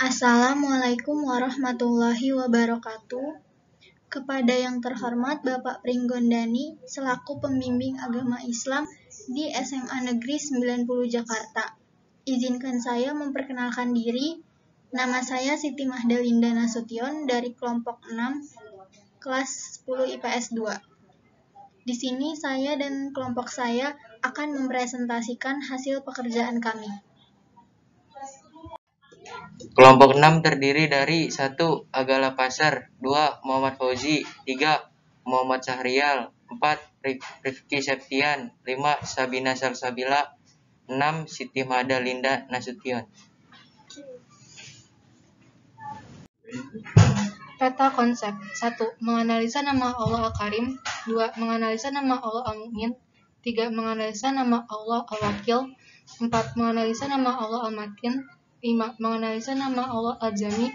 Assalamualaikum warahmatullahi wabarakatuh. Kepada yang terhormat Bapak Pringgondani selaku pembimbing agama Islam di SMA Negeri 90 Jakarta. Izinkan saya memperkenalkan diri. Nama saya Siti Mahdalinda Nasution dari kelompok 6 kelas 10 IPS 2. Di sini saya dan kelompok saya akan mempresentasikan hasil pekerjaan kami. Kelompok 6 terdiri dari 1. Agala Pasar, 2. Muhammad Fauzi, 3. Muhammad Syahrial, 4. Rifki Septian, 5. Sabina Salsabila, 6. Siti Mahdalinda Nasution. Peta konsep. 1. Menganalisa nama Allah Al-Karim. 2. Menganalisa nama Allah Al-Mu'min. 3. Menganalisa nama Allah Al-Wakil. 4. Menganalisa nama Allah Al-Matin. 5. Menganalisa nama Allah Al-Jami.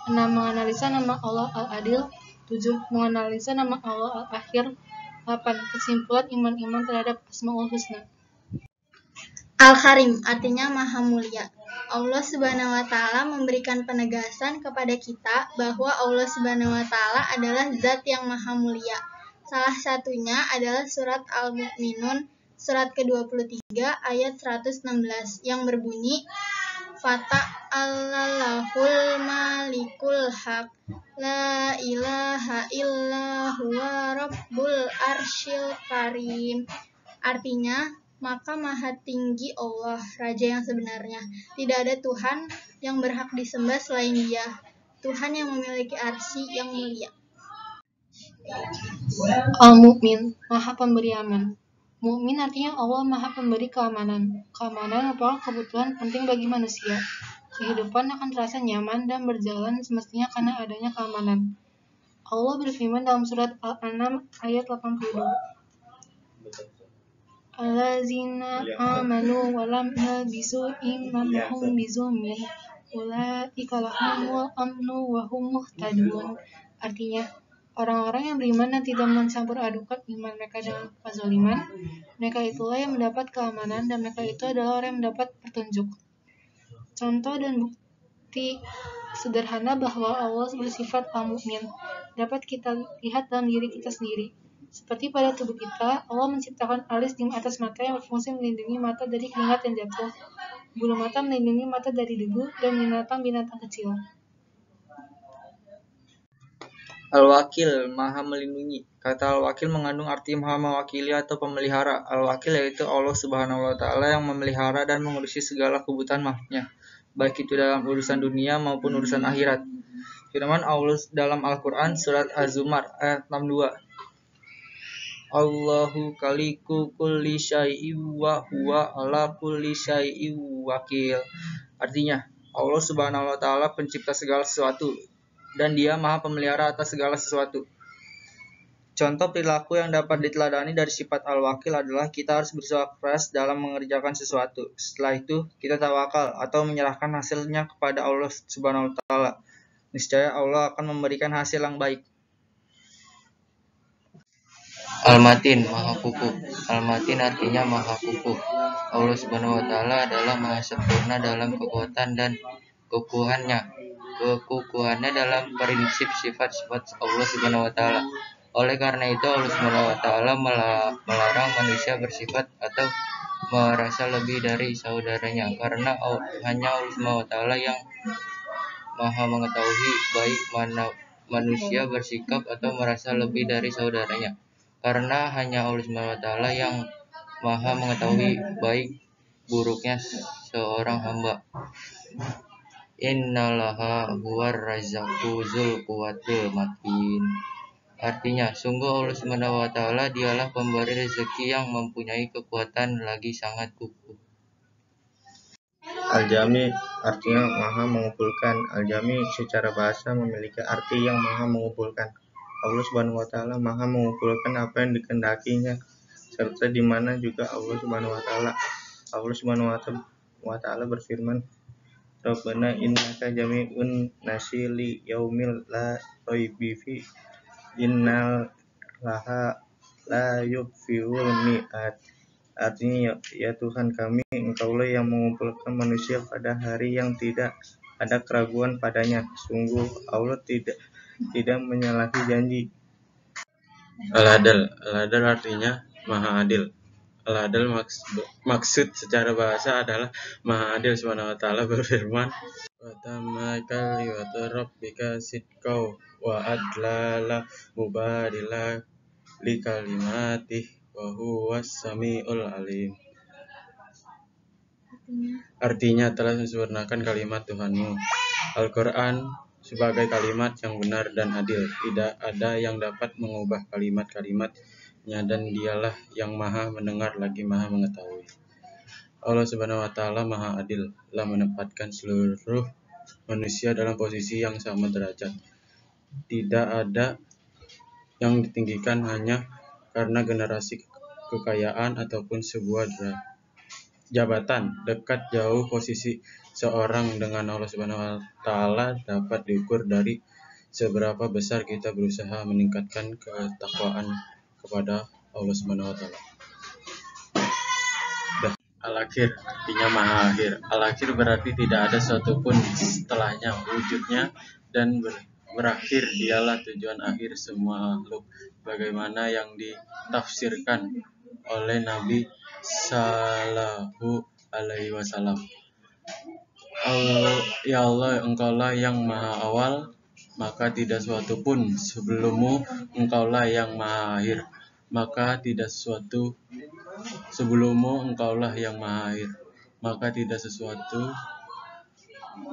6. Menganalisa nama Allah Al-Adil. 7. Menganalisa nama Allah Al-Akhir. 8. Kesimpulan iman terhadap Asmaul Husna. Al-Karim artinya Maha Mulia. Allah Subhanahu wa Ta'ala memberikan penegasan kepada kita bahwa Allah Subhanahu wa Ta'ala adalah Zat yang Maha Mulia. Salah satunya adalah surat Al-Mu'minun, surat ke-23 ayat 116 yang berbunyi, Fata'allahul malikul haq, la ilaha illa huwa rabbul arsyil karim. Artinya, maka maha tinggi Allah, Raja yang sebenarnya. Tidak ada Tuhan yang berhak disembah selain Dia, Tuhan yang memiliki arsy yang mulia. Al-Mu'min, Maha Pemberi Aman. Mu'min artinya Allah Maha Pemberi keamanan. Keamanan merupakan kebutuhan penting bagi manusia. Kehidupan akan terasa nyaman dan berjalan semestinya karena adanya keamanan. Allah berfirman dalam surat Al-An'am ayat 82. Allazina amanu wa lam yalbisu imanahum bizulmin ulaika lahumul amnu wa hum muhtadun. Artinya, orang-orang yang beriman dan tidak mencampur adukan iman mereka dengan kezaliman, mereka itulah yang mendapat keamanan dan mereka itu adalah orang yang mendapat petunjuk. Contoh dan bukti sederhana bahwa Allah bersifat Al-Mu'min dapat kita lihat dalam diri kita sendiri. Seperti pada tubuh kita, Allah menciptakan alis di atas mata yang berfungsi melindungi mata dari keringat yang jatuh, bulu mata melindungi mata dari debu, dan binatang-binatang kecil. Al-Wakil, Maha Melindungi. Kata Al-Wakil mengandung arti maha mewakili atau pemelihara. Al-Wakil yaitu Allah Subhanahu wa Ta'ala yang memelihara dan mengurusi segala kebutuhan makhluknya, baik itu dalam urusan dunia maupun urusan akhirat. Firman Allah dalam Al-Quran surat Az-Zumar ayat 62. Allahu khaliqu kulli syai'in wa huwa ala kulli syai'in wakil. Artinya, Allah Subhanahu wa Ta'ala pencipta segala sesuatu dan Dia Maha Pemelihara atas segala sesuatu. Contoh perilaku yang dapat diteladani dari sifat Al-Wakil adalah kita harus berusaha keras dalam mengerjakan sesuatu. Setelah itu, kita tawakal atau menyerahkan hasilnya kepada Allah Subhanahu wa Ta'ala. Niscaya Allah akan memberikan hasil yang baik. Al-Matin, Maha Kukuh. Al-Matin artinya Maha Kukuh. Allah Subhanahu wa Ta'ala adalah Maha Sempurna dalam kekuatan dan kekukuhannya dalam prinsip sifat-sifat Allah Subhanahu wa Ta'ala. Oleh karena itu Allah Subhanahu wa Ta'ala melarang manusia bersifat atau merasa lebih dari saudaranya, karena hanya Allah Subhanahu wa Ta'ala yang Maha mengetahui baik mana manusia bersikap atau merasa lebih dari saudaranya, karena hanya Allah Subhanahu wa Ta'ala yang Maha mengetahui baik buruknya seorang hamba. Innallaha huwar razzaqu dzul quwwatil matin. Artinya, sungguh Allah Subhanahu wa Ta'ala Dialah pemberi rezeki yang mempunyai kekuatan lagi sangat kukuh. Al-Jami artinya Maha mengumpulkan. Al-Jami secara bahasa memiliki arti yang Maha mengumpulkan. Allah Subhanahu wa Ta'ala Maha mengumpulkan apa yang dikehendakinya, serta di mana juga Allah Subhanahu wa Ta'ala. Allah Subhanahu wa Ta'ala berfirman, Rabbana innaka jami'un nasi li yaumil la raiba fi innal laha la yughfirul mi'ad. Artinya, ya Tuhan kami, Engkaulah yang mengumpulkan manusia pada hari yang tidak ada keraguan padanya. Sungguh Allah tidak menyalahi janji. Al-Adl artinya Maha Adil. Al-Adl maksud secara bahasa adalah Maha Adil. Subhanahu wa ta'ala berfirman, wa tamma kalimatu rabbika sidqan wa adlala mubadila li kalimatih wa huwas samiul alim. Artinya telah sempurnakan kalimat Tuhanmu. Al-Quran sebagai kalimat yang benar dan adil. Tidak ada yang dapat mengubah kalimat-kalimatnya, dan dialah yang maha mendengar lagi maha mengetahui. Allah Subhanahu wa ta'ala maha adil, telah menempatkan seluruh manusia dalam posisi yang sama derajat. Tidak ada yang ditinggikan hanya karena generasi kekayaan ataupun sebuah jabatan. Dekat jauh posisi seorang dengan Allah Subhanahu wa ta'ala dapat diukur dari seberapa besar kita berusaha meningkatkan ketakwaan kepada Allah Subhanahu wa ta'ala. Al-akhir artinya maha akhir. Al-akhir berarti tidak ada sesuatu pun setelahnya wujudnya, dan berakhir dialah tujuan akhir semua makhluk, bagaimana yang ditafsirkan oleh Nabi Sallallahu Alaihi Wasallam. Ya Allah, Engkaulah yang maha awal, maka tidak sesuatu pun sebelummu. Engkaulah yang maha akhir, maka tidak sesuatu sebelummu. Engkaulah yang maha akhir, maka tidak sesuatu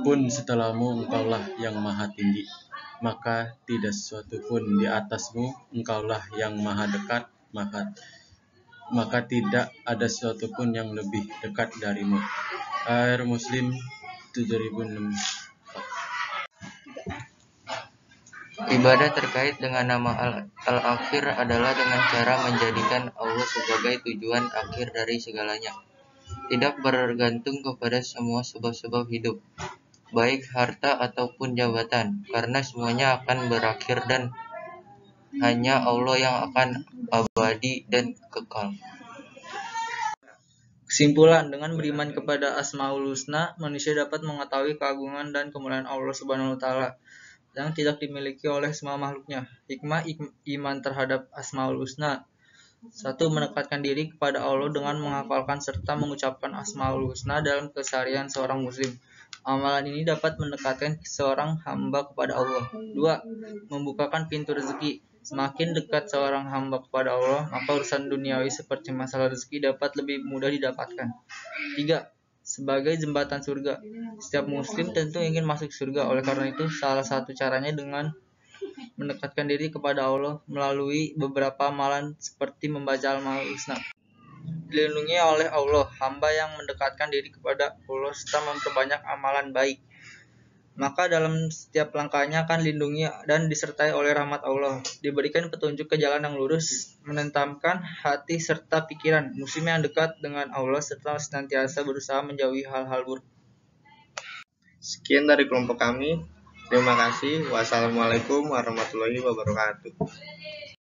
pun setelahmu. Engkaulah yang maha tinggi, maka tidak sesuatu pun di atasmu. Engkaulah yang maha dekat, maka tidak ada sesuatu pun yang lebih dekat darimu. Air Muslim 7006. Ibadah terkait dengan nama Al-Akhir adalah dengan cara menjadikan Allah sebagai tujuan akhir dari segalanya. Tidak bergantung kepada semua sebab-sebab hidup, baik harta ataupun jabatan, karena semuanya akan berakhir dan hanya Allah yang akan abadi dan kekal. Kesimpulan, dengan beriman kepada Asmaul Husna, manusia dapat mengetahui keagungan dan kemuliaan Allah Subhanahu wa ta'ala yang tidak dimiliki oleh semua makhluknya. Hikmah iman terhadap Asmaul Husna: 1. Mendekatkan diri kepada Allah dengan menghafalkan serta mengucapkan Asmaul Husna dalam keseharian seorang muslim. Amalan ini dapat mendekatkan seorang hamba kepada Allah. 2. Membukakan pintu rezeki. Semakin dekat seorang hamba kepada Allah, maka urusan duniawi seperti masalah rezeki dapat lebih mudah didapatkan. 3. Sebagai jembatan surga. Setiap muslim tentu ingin masuk surga, oleh karena itu salah satu caranya dengan mendekatkan diri kepada Allah melalui beberapa amalan seperti membaca Al-Asmaul Husna. Dilindungi oleh Allah, hamba yang mendekatkan diri kepada Allah serta memperbanyak amalan baik, maka dalam setiap langkahnya akan dilindungi dan disertai oleh rahmat Allah. Diberikan petunjuk ke jalan yang lurus, menentamkan hati serta pikiran. Muslim yang dekat dengan Allah serta senantiasa berusaha menjauhi hal-hal buruk. Sekian dari kelompok kami. Terima kasih. Wassalamualaikum warahmatullahi wabarakatuh.